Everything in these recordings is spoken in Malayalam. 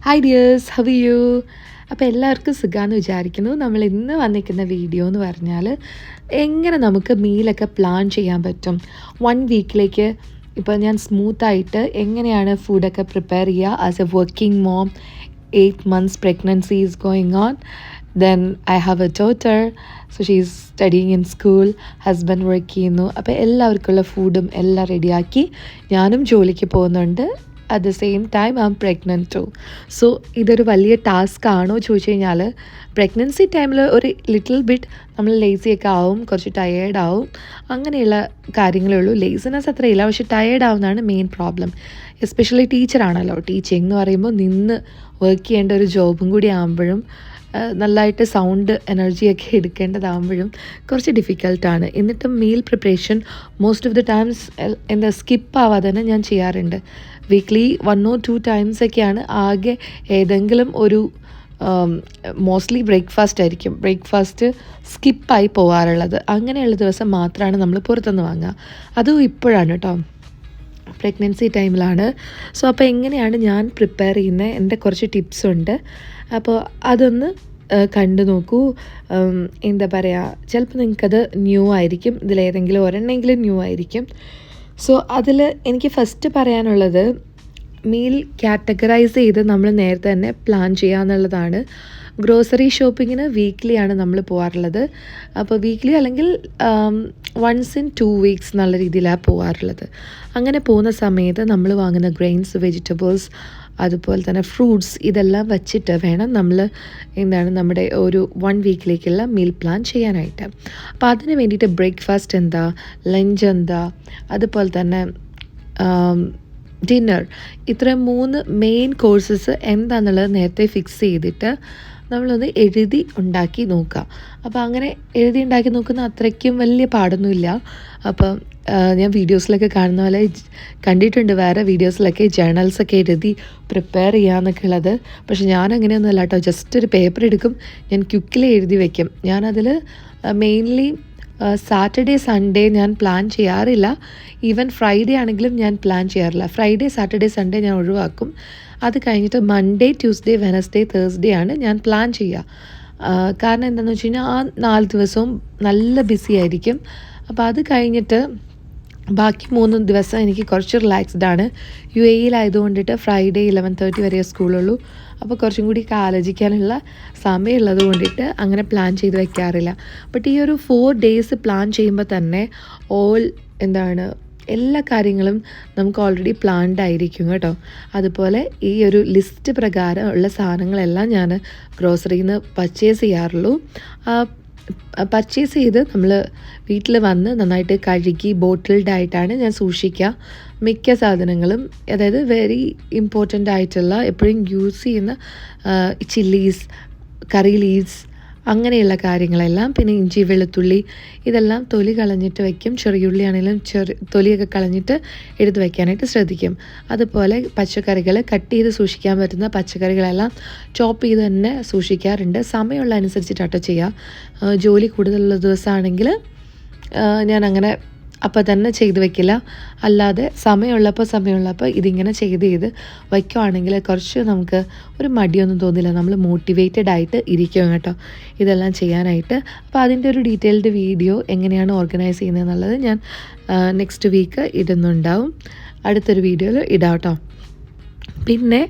Hi dears, how you? അപ്പോൾ എല്ലാവർക്കും സുഖമാണെന്ന് വിചാരിക്കുന്നു. നമ്മൾ ഇന്ന് വന്നിരിക്കുന്ന വീഡിയോ എന്ന് പറഞ്ഞാൽ എങ്ങനെ നമുക്ക് മീലൊക്കെ പ്ലാൻ ചെയ്യാൻ പറ്റും. 1 വീക്കിലേക്ക് ഇപ്പോൾ ഞാൻ സ്മൂത്തായിട്ട് എങ്ങനെയാണ് ഫുഡൊക്കെ പ്രിപ്പയർ ചെയ്യുക. As A working mom, 8 months pregnancy is going on. Then I have a daughter, so she's studying in school. Husband work ചെയ്യുന്നു. അപ്പോൾ എല്ലാവർക്കുള്ള ഫുഡും എല്ലാം റെഡിയാക്കി ഞാനും ജോലിക്ക് പോകുന്നുണ്ട്. At the same time I am pregnant too. So ഇതൊരു വലിയ ടാസ്ക് ആണോ ചോദിച്ചു കഴിഞ്ഞാൽ, പ്രഗ്നൻസി ടൈമിൽ ഒരു ലിറ്റിൽ ബിറ്റ് നമ്മൾ ലേസിയൊക്കെ ആവും, കുറച്ച് ടയേർഡ് ആവും, അങ്ങനെയുള്ള കാര്യങ്ങളേ ഉള്ളൂ. ലേസിനെസ് അത്രയില്ല, പക്ഷെ ടയേർഡ് ആവുന്നതാണ് മെയിൻ പ്രോബ്ലം. എസ്പെഷ്യലി ടീച്ചറാണല്ലോ, ടീച്ചിങ് എന്ന് പറയുമ്പോൾ നിന്ന് വർക്ക് ചെയ്യേണ്ട ഒരു ജോബും കൂടി ആകുമ്പോഴും നല്ലതായിട്ട് സൗണ്ട് എനർജിയൊക്കെ എടുക്കേണ്ടതാകുമ്പോഴും കുറച്ച് ഡിഫിക്കൽട്ടാണ്. എന്നിട്ടും meal preparation most of the times എന്താ സ്കിപ്പ് ആവാതെ തന്നെ ഞാൻ ചെയ്യാറുണ്ട്. വീക്ക്ലി 1 or 2 times ഒക്കെയാണ് ആകെ ഏതെങ്കിലും ഒരു മോസ്റ്റ്ലി ബ്രേക്ക്ഫാസ്റ്റ് ആയിരിക്കും, ബ്രേക്ക്ഫാസ്റ്റ് സ്കിപ്പായി പോകാറുള്ളത്. അങ്ങനെയുള്ള ദിവസം മാത്രമാണ് നമ്മൾ പുറത്തുനിന്ന് വാങ്ങുക. അതും ഇപ്പോഴാണ് കേട്ടോ, പ്രഗ്നൻസി ടൈമിലാണ്. സോ അപ്പോൾ എങ്ങനെയാണ് ഞാൻ പ്രിപ്പയർ ചെയ്യുന്നത്, എൻ്റെ കുറച്ച് ടിപ്സ് ഉണ്ട്. അപ്പോൾ അതൊന്ന് കണ്ടു നോക്കൂ. എന്താ പറയുക, ചിലപ്പോൾ നിങ്ങൾക്കത് ന്യൂ ആയിരിക്കും, ഇതിലേതെങ്കിലും ഒരെണ്ണമെങ്കിലും ന്യൂ ആയിരിക്കും. സോ അതിൽ എനിക്ക് ഫസ്റ്റ് പറയാനുള്ളത്, മീൽ കാറ്റഗറൈസ് ചെയ്ത് നമ്മൾ നേരത്തെ തന്നെ പ്ലാൻ ചെയ്യുക എന്നുള്ളതാണ്. ഗ്രോസറി ഷോപ്പിങ്ങിന് വീക്ക്ലിയാണ് നമ്മൾ പോകാറുള്ളത്. അപ്പോൾ വീക്ക്ലി അല്ലെങ്കിൽ once in 2 weeks എന്നുള്ള രീതിയിലാണ് പോകാറുള്ളത്. അങ്ങനെ പോകുന്ന സമയത്ത് നമ്മൾ വാങ്ങുന്ന ഗ്രെയിൻസ്, വെജിറ്റബിൾസ്, അതുപോലെ തന്നെ ഫ്രൂട്ട്സ്, ഇതെല്ലാം വച്ചിട്ട് വേണം നമ്മൾ നമ്മുടെ ഒരു 1 വീക്കിലേക്കുള്ള മീൽ പ്ലാൻ ചെയ്യാനായിട്ട്. അപ്പോൾ അതിന് വേണ്ടിയിട്ട് ബ്രേക്ക്ഫാസ്റ്റ് എന്താ, ലഞ്ച് എന്താ, അതുപോലെ തന്നെ ഡിന്നർ, ഇത്ര 3 മെയിൻ കോഴ്സസ് എന്താണെന്നുള്ളത് നേരത്തെ ഫിക്സ് ചെയ്തിട്ട് നമ്മളൊന്ന് എഴുതി ഉണ്ടാക്കി നോക്കുക. അപ്പോൾ അങ്ങനെ എഴുതി ഉണ്ടാക്കി നോക്കുന്ന അത്രയ്ക്കും വലിയ പാടൊന്നുമില്ല. അപ്പം ഞാൻ വീഡിയോസിലൊക്കെ കാണുന്ന പോലെ കണ്ടിട്ടുണ്ട്, വേറെ വീഡിയോസിലൊക്കെ ജേർണൽസൊക്കെ എഴുതി പ്രിപ്പയർ ചെയ്യാമെന്നൊക്കെ ഉള്ളത്. പക്ഷെ ഞാൻ അങ്ങനെയൊന്നുമല്ല കേട്ടോ, ജസ്റ്റ് ഒരു പേപ്പർ എടുക്കും, ഞാൻ ക്വിക്കിൽ എഴുതി വയ്ക്കും. ഞാനതിൽ മെയിൻലി സാറ്റർഡേ സൺഡേ ഞാൻ പ്ലാൻ ചെയ്യാറില്ല. ഈവൻ ഫ്രൈഡേ ആണെങ്കിലും ഞാൻ പ്ലാൻ ചെയ്യാറില്ല. ഫ്രൈഡേ, സാറ്റർഡേ, സൺഡേ ഞാൻ ഒഴിവാക്കും. അത് കഴിഞ്ഞിട്ട് മൺഡേ, ട്യൂസ്ഡേ, വെനസ്ഡേ, തേഴ്സ്ഡേ ആണ് ഞാൻ പ്ലാൻ ചെയ്യുക. കാരണം എന്താണെന്ന് വെച്ച് കഴിഞ്ഞാൽ ആ 4 ദിവസവും നല്ല ബിസി ആയിരിക്കും. അപ്പോൾ അത് കഴിഞ്ഞിട്ട് ബാക്കി 3 ദിവസം എനിക്ക് കുറച്ച് റിലാക്സ്ഡ് ആണ്. UAE-യിലായതുകൊണ്ടിട്ട് ഫ്രൈഡേ 11:30 വരെ സ്കൂളുള്ളൂ. അപ്പോൾ കുറച്ചും കൂടി ആലോചിക്കാനുള്ള സമയമുള്ളത് കൊണ്ടിട്ട് അങ്ങനെ പ്ലാൻ ചെയ്ത് വയ്ക്കാറില്ല. ബട്ട് ഈ ഒരു 4 days പ്ലാൻ ചെയ്യുമ്പോൾ തന്നെ എല്ലാ കാര്യങ്ങളും നമുക്ക് ഓൾറെഡി പ്ലാൻഡ് ആയിരിക്കും കേട്ടോ. അതുപോലെ ഈ ഒരു ലിസ്റ്റ് പ്രകാരം ഉള്ള സാധനങ്ങളെല്ലാം ഞാൻ ഗ്രോസറിയിൽ നിന്ന് പർച്ചേസ് ചെയ്യാറുള്ളൂ. പർച്ചേസ് ചെയ്ത് നമ്മൾ വീട്ടിൽ വന്ന് നന്നായിട്ട് കഴുകി ബോട്ടിൽഡ് ആയിട്ടാണ് ഞാൻ സൂക്ഷിക്കുക മിക്ക സാധനങ്ങളും. അതായത് വെരി ഇമ്പോർട്ടൻ്റ് ആയിട്ടുള്ള എപ്പോഴും യൂസ് ചെയ്യുന്ന ചില്ലീസ്, കറി ലീവ്സ്, അങ്ങനെയുള്ള കാര്യങ്ങളെല്ലാം, പിന്നെ ഇഞ്ചി, വെളുത്തുള്ളി, ഇതെല്ലാം തൊലി കളഞ്ഞിട്ട് വയ്ക്കും. ചെറിയുള്ളി ആണെങ്കിലും തൊലിയൊക്കെ കളഞ്ഞിട്ട് എടുത്ത് വയ്ക്കാനായിട്ട് ശ്രദ്ധിക്കും. അതുപോലെ പച്ചക്കറികൾ കട്ട് ചെയ്ത് സൂക്ഷിക്കാൻ പറ്റുന്ന പച്ചക്കറികളെല്ലാം ചോപ്പ് ചെയ്ത് തന്നെ സൂക്ഷിക്കാറുണ്ട്. സമയമുള്ള അനുസരിച്ചിട്ടാട്ടോ ചെയ്യുക. ജോലി കൂടുതലുള്ള ദിവസമാണെങ്കിൽ ഞാൻ അങ്ങനെ അപ്പോൾ തന്നെ ചെയ്ത് വെക്കില്ല. അല്ലാതെ സമയമുള്ളപ്പോൾ ഇതിങ്ങനെ ചെയ്ത് വയ്ക്കുവാണെങ്കിൽ കുറച്ച് നമുക്ക് ഒരു മടിയൊന്നും തോന്നില്ല. നമ്മൾ മോട്ടിവേറ്റഡ് ആയിട്ട് ഇരിക്കും കേട്ടോ ഇതെല്ലാം ചെയ്യാനായിട്ട്. അപ്പോൾ അതിൻ്റെ ഒരു ഡീറ്റെയിൽഡ് വീഡിയോ എങ്ങനെയാണ് ഓർഗനൈസ് ചെയ്യുന്നത് എന്നുള്ളത് ഞാൻ നെക്സ്റ്റ് വീക്ക് ഇടുന്നുണ്ടാവും. അടുത്തൊരു വീഡിയോയിൽ ഇടാം കേട്ടോ. പിന്നെ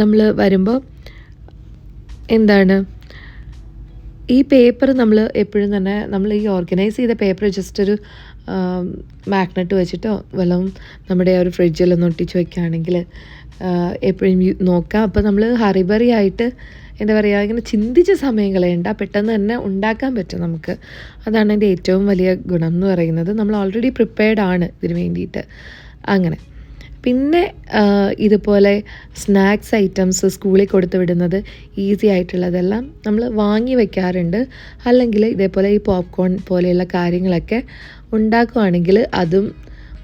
നമ്മൾ വരുമ്പോൾ ഈ പേപ്പർ നമ്മൾ എപ്പോഴും തന്നെ നമ്മൾ ഈ ഓർഗനൈസ് ചെയ്ത പേപ്പർ ജസ്റ്റ് ഒരു മാഗ്നറ്റ് വെച്ചിട്ടോ വല്ലതും നമ്മുടെ ഒരു ഫ്രിഡ്ജിലൊന്ന് ഒട്ടിച്ച് വയ്ക്കുകയാണെങ്കിൽ എപ്പോഴും നോക്കാം. അപ്പോൾ നമ്മൾ ഹറിബറി ആയിട്ട് ഇങ്ങനെ ചിന്തിച്ച സമയം കളയണ്ട, പെട്ടെന്ന് തന്നെ ഉണ്ടാക്കാൻ പറ്റും നമുക്ക്. അതാണ് എൻ്റെ ഏറ്റവും വലിയ ഗുണം എന്ന് പറയുന്നത്. നമ്മൾ ഓൾറെഡി പ്രിപ്പയർഡ് ആണ് ഇതിന് വേണ്ടിയിട്ട്. അങ്ങനെ പിന്നെ ഇതുപോലെ സ്നാക്സ് ഐറ്റംസ് സ്കൂളിൽ കൊടുത്തു വിടുന്നത് ഈസി ആയിട്ടുള്ളതെല്ലാം നമ്മൾ വാങ്ങി വയ്ക്കാറുണ്ട്. അല്ലെങ്കിൽ ഇതേപോലെ ഈ പോപ്കോൺ പോലെയുള്ള കാര്യങ്ങളൊക്കെ ഉണ്ടാക്കുകയാണെങ്കിൽ അതും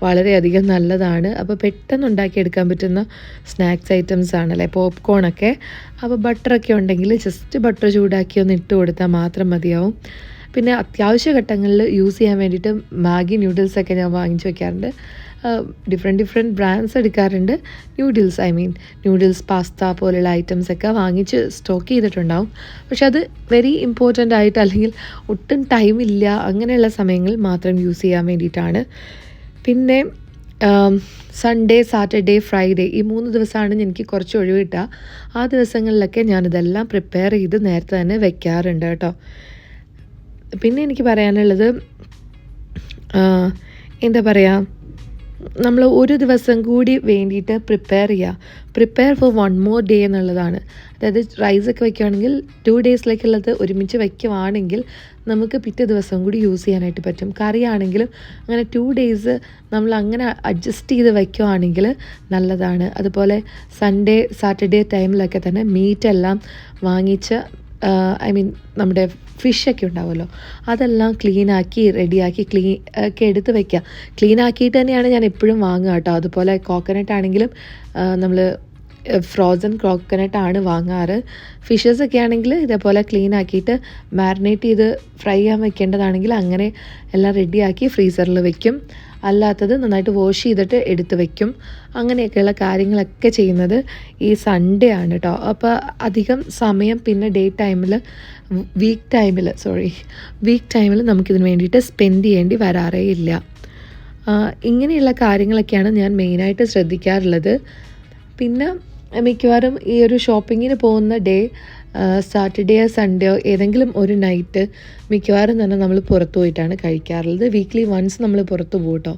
വളരെയധികം നല്ലതാണ്. അപ്പോൾ പെട്ടെന്ന് ഉണ്ടാക്കിയെടുക്കാൻ പറ്റുന്ന സ്നാക്സ് ഐറ്റംസ് ആണല്ലേ പോപ്കോണൊക്കെ. അപ്പോൾ ബട്ടറൊക്കെ ഉണ്ടെങ്കിൽ ജസ്റ്റ് ബട്ടർ ചൂടാക്കി ഒന്ന് ഇട്ട് കൊടുത്താൽ മാത്രം മതിയാവും. പിന്നെ അത്യാവശ്യ ഘട്ടങ്ങളിൽ യൂസ് ചെയ്യാൻ വേണ്ടിയിട്ട് മാഗി നൂഡിൽസൊക്കെ ഞാൻ വാങ്ങിച്ച് വയ്ക്കാറുണ്ട്. ഡിഫറെൻറ്റ് ബ്രാൻഡ്സ് എടുക്കാറുണ്ട്. ന്യൂഡിൽസ് പാസ്ത പോലെയുള്ള ഐറ്റംസൊക്കെ വാങ്ങിച്ച് സ്റ്റോക്ക് ചെയ്തിട്ടുണ്ടാവും. പക്ഷെ അത് വെരി ഇമ്പോർട്ടൻ്റ് ആയിട്ട് അല്ലെങ്കിൽ ഒട്ടും ടൈമില്ല അങ്ങനെയുള്ള സമയങ്ങളിൽ മാത്രം യൂസ് ചെയ്യാൻ വേണ്ടിയിട്ടാണ്. പിന്നെ സൺഡേ, സാറ്റർഡേ, ഫ്രൈഡേ ഈ 3 ദിവസമാണ് എനിക്ക് കുറച്ച് ഒഴിവ് കിട്ടുക. ആ ദിവസങ്ങളിലൊക്കെ ഞാനിതെല്ലാം പ്രിപ്പയർ ചെയ്ത് നേരത്തെ തന്നെ വെക്കാറുണ്ട് കേട്ടോ. പിന്നെ എനിക്ക് പറയാനുള്ളത് എന്താ പറയുക, നമ്മൾ ഒരു ദിവസം കൂടി വേണ്ടിയിട്ട് പ്രിപ്പയർ ഫോർ 1 more day എന്നുള്ളതാണ്. അതായത് റൈസൊക്കെ വയ്ക്കുകയാണെങ്കിൽ 2 daysലേക്കുള്ളത് ഒരുമിച്ച് വയ്ക്കുവാണെങ്കിൽ നമുക്ക് പിറ്റേ ദിവസം കൂടി യൂസ് ചെയ്യാനായിട്ട് പറ്റും. കറിയാണെങ്കിലും അങ്ങനെ 2 days നമ്മൾ അങ്ങനെ അഡ്ജസ്റ്റ് ചെയ്ത് വയ്ക്കുവാണെങ്കിൽ നല്ലതാണ്. അതുപോലെ സൺഡേ, സാറ്റർഡേ ടൈമിലൊക്കെ തന്നെ മീറ്റെല്ലാം വാങ്ങിച്ച് നമ്മുടെ ഫിഷൊക്കെ ഉണ്ടാവുമല്ലോ, അതെല്ലാം ക്ലീനാക്കി റെഡിയാക്കി ഒക്കെ എടുത്ത് വയ്ക്കുക. ക്ലീനാക്കിയിട്ട് തന്നെയാണ് ഞാൻ എപ്പോഴും വാങ്ങുക കേട്ടോ. അതുപോലെ കോക്കനട്ട് ആണെങ്കിലും നമ്മൾ ഫ്രോസൺ കോക്കനട്ടാണ് വാങ്ങാറ്. ഫിഷസൊക്കെ ആണെങ്കിൽ ഇതേപോലെ ക്ലീൻ ആക്കിയിട്ട് മാരിനേറ്റ് ചെയ്ത് ഫ്രൈ ചെയ്യാൻ വെക്കേണ്ടതാണെങ്കിൽ അങ്ങനെ എല്ലാം റെഡിയാക്കി ഫ്രീസറിൽ വെക്കും. അല്ലാത്തത് നന്നായിട്ട് വാഷ് ചെയ്തിട്ട് എടുത്ത് വയ്ക്കും. അങ്ങനെയൊക്കെയുള്ള കാര്യങ്ങളൊക്കെ ചെയ്യുന്നത് ഈ സൺഡേ ആണ് കേട്ടോ. അപ്പോൾ അധികം സമയം പിന്നെ വീക്ക് ടൈമിൽ നമുക്കിതിന് വേണ്ടിയിട്ട് സ്പെൻഡ് ചെയ്യേണ്ടി വരാറേ ഇല്ല. ഇങ്ങനെയുള്ള കാര്യങ്ങളൊക്കെയാണ് ഞാൻ മെയിനായിട്ട് ശ്രദ്ധിക്കാറുള്ളത്. പിന്നെ മിക്കവാറും ഈ ഒരു ഷോപ്പിങ്ങിന് പോകുന്ന ഡേ സാറ്റർഡേയോ സൺഡേയോ ഏതെങ്കിലും ഒരു നൈറ്റ് മിക്കവാറും തന്നെ നമ്മൾ പുറത്തു പോയിട്ടാണ് കഴിക്കാറുള്ളത്. വീക്ക്ലി വൺസ് നമ്മൾ പുറത്തു പോകും കേട്ടോ.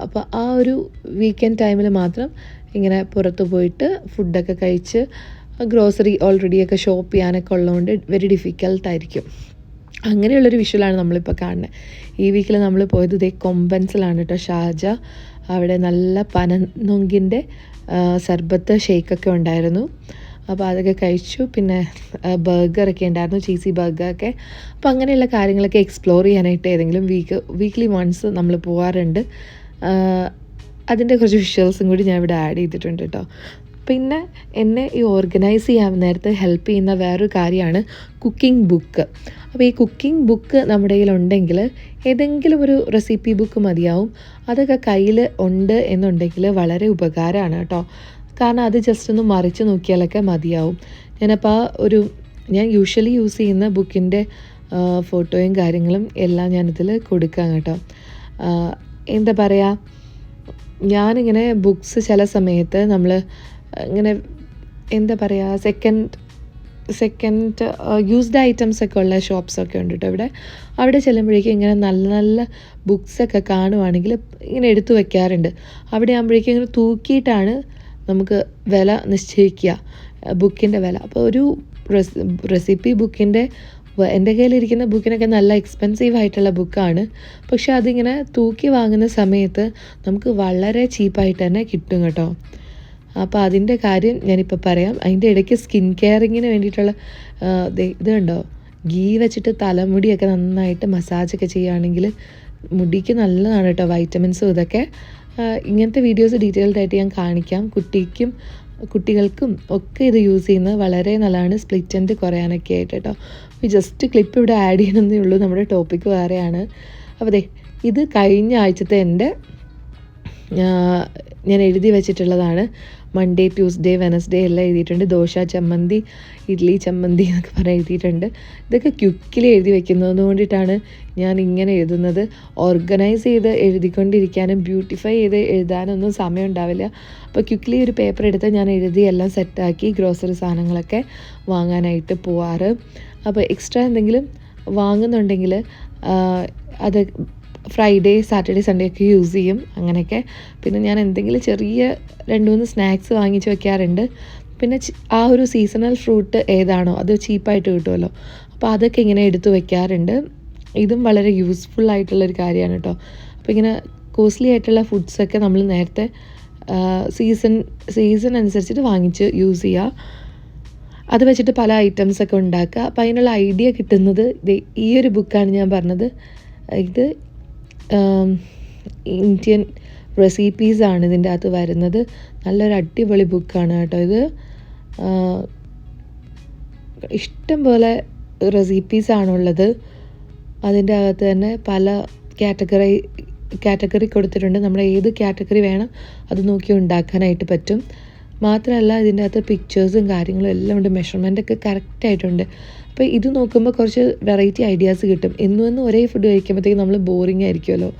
അപ്പോൾ ആ ഒരു വീക്കെൻഡ് ടൈമിൽ മാത്രം ഇങ്ങനെ പുറത്തു പോയിട്ട് ഫുഡൊക്കെ കഴിച്ച് ഗ്രോസറി ഓൾറെഡിയൊക്കെ ഷോപ്പ് ചെയ്യാനൊക്കെ ഉള്ളതുകൊണ്ട് വെരി ഡിഫിക്കൽട്ടായിരിക്കും. അങ്ങനെയുള്ളൊരു വിഷ്വലാണ് നമ്മളിപ്പോൾ കാണുന്നത്. ഈ വീക്കിൽ നമ്മൾ പോയത് കൊമ്പൻസിലാണ് കേട്ടോ, ഷാർജ. അവിടെ നല്ല പനനൊങ്കിൻ്റെ സർബത്ത് ഷേക്കൊക്കെ ഉണ്ടായിരുന്നു. അപ്പോൾ അതൊക്കെ കഴിച്ചു. പിന്നെ ബർഗറൊക്കെ ഉണ്ടായിരുന്നു, ചീസി ബർഗറൊക്കെ. അപ്പോൾ അങ്ങനെയുള്ള കാര്യങ്ങളൊക്കെ എക്സ്പ്ലോർ ചെയ്യാനായിട്ട് ഏതെങ്കിലും വീക്ക്ലി വൺസ് നമ്മൾ പോകാറുണ്ട്. അതിൻ്റെ കുറച്ച് വിഷ്വൽസും കൂടി ഞാൻ ഇവിടെ ആഡ് ചെയ്തിട്ടുണ്ട് കേട്ടോ. പിന്നെ എന്നെ ഈ ഓർഗനൈസ് ചെയ്യാൻ നേരത്തെ ഹെൽപ്പ് ചെയ്യുന്ന വേറൊരു കാര്യമാണ് കുക്കിംഗ് ബുക്ക്. അപ്പോൾ ഈ കുക്കിംഗ് ബുക്ക് നമ്മുടെ കയ്യിലുണ്ടെങ്കിൽ ഏതെങ്കിലും ഒരു റെസിപ്പി ബുക്ക് മതിയാവും. അതൊക്കെ കയ്യിൽ ഉണ്ട് എന്നുണ്ടെങ്കിൽ വളരെ ഉപകാരമാണ് കേട്ടോ. കാരണം അത് ജസ്റ്റ് ഒന്ന് മറിച്ച് നോക്കിയാലൊക്കെ മതിയാവും. ഞാൻ യൂഷ്വലി യൂസ് ചെയ്യുന്ന ബുക്കിൻ്റെ ഫോട്ടോയും കാര്യങ്ങളും എല്ലാം ഞാനിതിൽ കൊടുക്കാം കേട്ടോ. എന്താ പറയുക, ഞാനിങ്ങനെ ബുക്സ് ചില സമയത്ത് നമ്മൾ ഇങ്ങനെ എന്താ പറയുക സെക്കൻഡ് യൂസ്ഡ് ഐറ്റംസ് ഒക്കെ ഉള്ള ഷോപ്സൊക്കെ ഉണ്ട് കേട്ടോ അവിടെ ചെല്ലുമ്പോഴേക്കും ഇങ്ങനെ നല്ല നല്ല ബുക്സൊക്കെ കാണുവാണെങ്കിൽ ഇങ്ങനെ എടുത്തു വയ്ക്കാറുണ്ട്. അവിടെ ആകുമ്പോഴേക്കും ഇങ്ങനെ തൂക്കിയിട്ടാണ് നമുക്ക് വില നിശ്ചയിക്കുക, ബുക്കിൻ്റെ വില. അപ്പോൾ ഒരു റെസിപ്പി ബുക്കിൻ്റെ എൻ്റെ കയ്യിലിരിക്കുന്ന ബുക്കിനൊക്കെ നല്ല എക്സ്പെൻസീവ് ആയിട്ടുള്ള ബുക്കാണ്. പക്ഷെ അതിങ്ങനെ തൂക്കി വാങ്ങുന്ന സമയത്ത് നമുക്ക് വളരെ ചീപ്പായിട്ട് തന്നെ കിട്ടും കേട്ടോ. അപ്പോൾ അതിൻ്റെ കാര്യം ഞാനിപ്പോൾ പറയാം. അതിൻ്റെ ഇടയ്ക്ക് സ്കിൻ കെയറിങ്ങിന് വേണ്ടിയിട്ടുള്ള ഇത് കണ്ടോ, ഗീ വെച്ചിട്ട് തലമുടിയൊക്കെ നന്നായിട്ട് മസാജൊക്കെ ചെയ്യുകയാണെങ്കിൽ മുടിക്ക് നല്ലതാണ് കേട്ടോ, വൈറ്റമിൻസും ഇതൊക്കെ. ഇങ്ങനത്തെ വീഡിയോസ് ഡീറ്റെയിൽഡ് ആയിട്ട് ഞാൻ കാണിക്കാം. കുട്ടികൾക്കും ഒക്കെ ഇത് യൂസ് ചെയ്യുന്നത് വളരെ നല്ലതാണ്, സ്പ്ലിറ്റ് എൻഡ് കുറയാനൊക്കെ ആയിട്ട് കേട്ടോ. ജസ്റ്റ് ക്ലിപ്പ് ഇവിടെ ആഡ് ചെയ്യണമെന്നേ ഉള്ളൂ, നമ്മുടെ ടോപ്പിക്ക് വേറെയാണ്. അപ്പോൾ ഇത് കഴിഞ്ഞ ആഴ്ചത്തെ ഞാൻ എഴുതി വെച്ചിട്ടുള്ളതാണ്. മൺഡേ, ട്യൂസ്ഡേ, വെനസ്ഡേ എല്ലാം എഴുതിയിട്ടുണ്ട്. ദോശ ചമ്മന്തി, ഇഡ്ഡലി ചമ്മന്തി എന്നൊക്കെ പറഞ്ഞ് എഴുതിയിട്ടുണ്ട്. ഇതൊക്കെ ക്വിക്കിൽ എഴുതി വെക്കുന്നത് കൊണ്ടിട്ടാണ് ഞാൻ ഇങ്ങനെ എഴുതുന്നത്. ഓർഗനൈസ് ചെയ്ത് എഴുതിക്കൊണ്ടിരിക്കാനും ബ്യൂട്ടിഫൈ ചെയ്ത് എഴുതാനൊന്നും സമയം ഉണ്ടാവില്ല. അപ്പോൾ ക്വിക്കിലി ഒരു പേപ്പർ എടുത്ത് ഞാൻ എഴുതി എല്ലാം സെറ്റാക്കി ഗ്രോസറി സാധനങ്ങളൊക്കെ വാങ്ങാനായിട്ട് പോവാറ്. അപ്പോൾ എക്സ്ട്രാ എന്തെങ്കിലും വാങ്ങുന്നുണ്ടെങ്കിൽ അത് ഫ്രൈഡേ, സാറ്റർഡേ, സൺഡേ ഒക്കെ യൂസ് ചെയ്യും അങ്ങനെയൊക്കെ. പിന്നെ ഞാൻ എന്തെങ്കിലും ചെറിയ 2-3 സ്നാക്സ് വാങ്ങിച്ച് വെക്കാറുണ്ട്. പിന്നെ ആ ഒരു സീസണൽ ഫ്രൂട്ട് ഏതാണോ അത് ചീപ്പായിട്ട് കിട്ടുമല്ലോ, അപ്പോൾ അതൊക്കെ ഇങ്ങനെ എടുത്ത് വെക്കാറുണ്ട്. ഇതും വളരെ യൂസ്ഫുൾ ആയിട്ടുള്ളൊരു കാര്യമാണ് കേട്ടോ. അപ്പോൾ ഇങ്ങനെ കോസ്റ്റ്ലി ആയിട്ടുള്ള ഫുഡ്സൊക്കെ നമ്മൾ നേരത്തെ സീസൺ അനുസരിച്ചിട്ട് വാങ്ങിച്ച് യൂസ് ചെയ്യുക. അത് വെച്ചിട്ട് പല ഐറ്റംസൊക്കെ ഉണ്ടാക്കുക. അപ്പോൾ അതിനുള്ള ഐഡിയ കിട്ടുന്നത് ഈ ഒരു ബുക്കാണ് ഞാൻ പറഞ്ഞത്. ഇത് ഇന്ത്യൻ റെസിപ്പീസാണ് ഇതിൻ്റെ അകത്ത് വരുന്നത്. നല്ലൊരു അടിപൊളി ബുക്കാണ് കേട്ടോ ഇത്. ഇഷ്ടം പോലെ റെസിപ്പീസാണുള്ളത്. അതിൻ്റെ അകത്ത് തന്നെ പല കാറ്റഗറി കൊടുത്തിട്ടുണ്ട്. നമ്മൾ ഏത് കാറ്റഗറി വേണം അത് നോക്കി ഉണ്ടാക്കാനായിട്ട് പറ്റും. മാത്രമല്ല ഇതിൻ്റെ അകത്ത് പിക്ചേഴ്സും കാര്യങ്ങളും എല്ലാം ഉണ്ട്, മെഷർമെൻ്റൊക്കെ കറക്റ്റായിട്ടുണ്ട്. അപ്പോൾ ഇത് നോക്കുമ്പോൾ കുറച്ച് വെറൈറ്റി ഐഡിയാസ് കിട്ടും. എന്നും ഒരേ ഫുഡ് കഴിക്കുമ്പോഴത്തേക്കും നമ്മൾ ബോറിംഗ് ആയിരിക്കുമല്ലോ.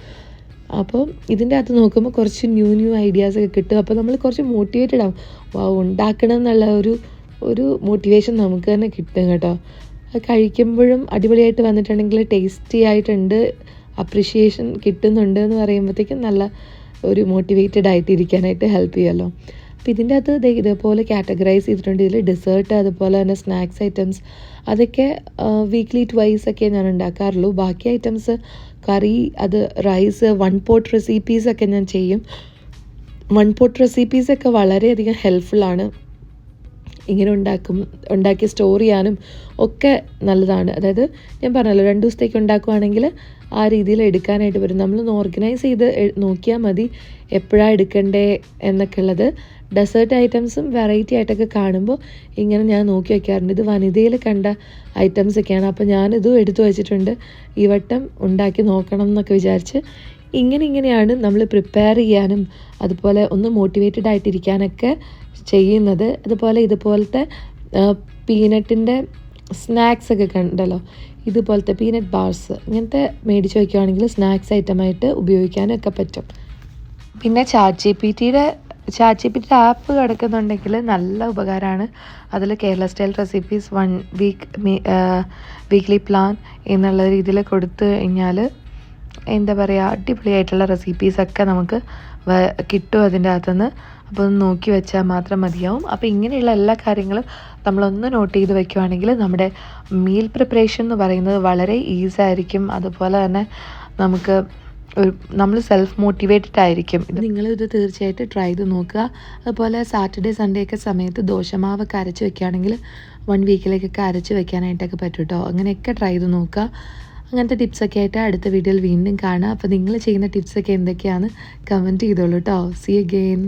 അപ്പോൾ ഇതിൻ്റെ അകത്ത് നോക്കുമ്പോൾ കുറച്ച് ന്യൂ ഐഡിയാസൊക്കെ കിട്ടും. അപ്പോൾ നമ്മൾ കുറച്ച് മോട്ടിവേറ്റഡ് ആവും. ഉണ്ടാക്കണം എന്നുള്ള ഒരു മോട്ടിവേഷൻ നമുക്ക് തന്നെ കിട്ടും കേട്ടോ. അത് കഴിക്കുമ്പോഴും അടിപൊളിയായിട്ട് വന്നിട്ടുണ്ടെങ്കിൽ ടേസ്റ്റി ആയിട്ടുണ്ട്, അപ്രിഷിയേഷൻ കിട്ടുന്നുണ്ട് എന്ന് പറയുമ്പോഴത്തേക്കും നല്ല ഒരു മോട്ടിവേറ്റഡ് ആയിട്ട് ഇരിക്കാനായിട്ട് ഹെൽപ്പ് ചെയ്യുമല്ലോ. അപ്പോൾ ഇതിൻ്റെ അകത്ത് ഇതേപോലെ കാറ്റഗറൈസ് ചെയ്തിട്ടുണ്ട്. ഇതിൽ ഡെസേർട്ട് അതുപോലെ തന്നെ സ്നാക്സ് ഐറ്റംസ് അതൊക്കെ വീക്ക്ലി ട്വൈസ് ഒക്കെ ഞാൻ ഉണ്ടാക്കാറുള്ളൂ. ബാക്കി ഐറ്റംസ് കറി, അത് റൈസ്, വൺ പോട്ട് റെസിപ്പീസൊക്കെ ഞാൻ ചെയ്യും. വൺ പോട്ട് റെസിപ്പീസൊക്കെ വളരെയധികം ഹെൽപ്ഫുള്ളാണ്. ഇങ്ങനെ ഉണ്ടാക്കി സ്റ്റോർ ചെയ്യാനും ഒക്കെ നല്ലതാണ്. അതായത് ഞാൻ പറഞ്ഞല്ലോ 2 ദിവസത്തേക്ക് ഉണ്ടാക്കുവാണെങ്കിൽ ആ രീതിയിൽ എടുക്കാനായിട്ട് വരും. നമ്മളൊന്ന് ഓർഗനൈസ് ചെയ്ത് നോക്കിയാൽ മതി എപ്പോഴാണ് എടുക്കണ്ടേ എന്നൊക്കെ ഉള്ളത്. ഡെസേർട്ട് ഐറ്റംസും വെറൈറ്റി ആയിട്ടൊക്കെ കാണുമ്പോൾ ഇങ്ങനെ ഞാൻ നോക്കി വയ്ക്കാറുണ്ട്. ഇത് വനിതയിൽ കണ്ട ഐറ്റംസൊക്കെയാണ്. അപ്പോൾ ഞാനിതും എടുത്തു വച്ചിട്ടുണ്ട്, ഈ വട്ടം ഉണ്ടാക്കി നോക്കണം എന്നൊക്കെ വിചാരിച്ച്. ഇങ്ങനെയാണ് നമ്മൾ പ്രിപ്പയർ ചെയ്യാനും അതുപോലെ ഒന്ന് മോട്ടിവേറ്റഡ് ആയിട്ടിരിക്കാനൊക്കെ ചെയ്യുന്നത്. അതുപോലെ ഇതുപോലത്തെ പീനട്ടിൻ്റെ സ്നാക്സ് ഒക്കെ കണ്ടല്ലോ, ഇതുപോലത്തെ പീനട്ട് ബാർസ് ഇങ്ങനത്തെ മേടിച്ച് വയ്ക്കുകയാണെങ്കിൽ സ്നാക്സ് ഐറ്റമായിട്ട് ഉപയോഗിക്കാനൊക്കെ പറ്റും. പിന്നെ ചാറ്റ് ജി പി ടിയുടെ ആപ്പ് കിടക്കുന്നുണ്ടെങ്കിൽ നല്ല ഉപകാരമാണ്. അതിൽ Kerala style recipes 1 week weekly plan എന്നുള്ള രീതിയിൽ കൊടുത്തു കഴിഞ്ഞാൽ എന്താ പറയുക, അടിപൊളിയായിട്ടുള്ള റെസിപ്പീസൊക്കെ നമുക്ക് കിട്ടും അതിൻ്റെ അകത്തുനിന്ന്. അപ്പോൾ ഒന്ന് നോക്കി വെച്ചാൽ മാത്രം മതിയാവും. അപ്പോൾ ഇങ്ങനെയുള്ള എല്ലാ കാര്യങ്ങളും നമ്മളൊന്ന് നോട്ട് ചെയ്ത് വെക്കുകയാണെങ്കിൽ നമ്മുടെ മീൽ പ്രിപ്പറേഷൻ എന്ന് പറയുന്നത് വളരെ ഈസി ആയിരിക്കും. അതുപോലെ തന്നെ നമ്മൾ സെൽഫ് മോട്ടിവേറ്റഡ് ആയിരിക്കും. നിങ്ങളിത് തീർച്ചയായിട്ടും ട്രൈ ചെയ്ത് നോക്കുക. അതുപോലെ സാറ്റർഡേ സൺഡേ ഒക്കെ സമയത്ത് ദോശമാവൊക്കെ അരച്ച് വെക്കുകയാണെങ്കിൽ 1 വീക്കിലേക്കൊക്കെ അരച്ച് വെക്കാനായിട്ടൊക്കെ പറ്റും കേട്ടോ. അങ്ങനെയൊക്കെ ട്രൈ ചെയ്ത് നോക്കുക. അങ്ങനത്തെ ടിപ്സൊക്കെ ആയിട്ട് അടുത്ത വീഡിയോയിൽ വീണ്ടും കാണാം. അപ്പോൾ നിങ്ങൾ ചെയ്യുന്ന ടിപ്സൊക്കെ എന്തൊക്കെയാണ് കമൻറ്റ് ചെയ്തോളൂ കേട്ടോ. See again.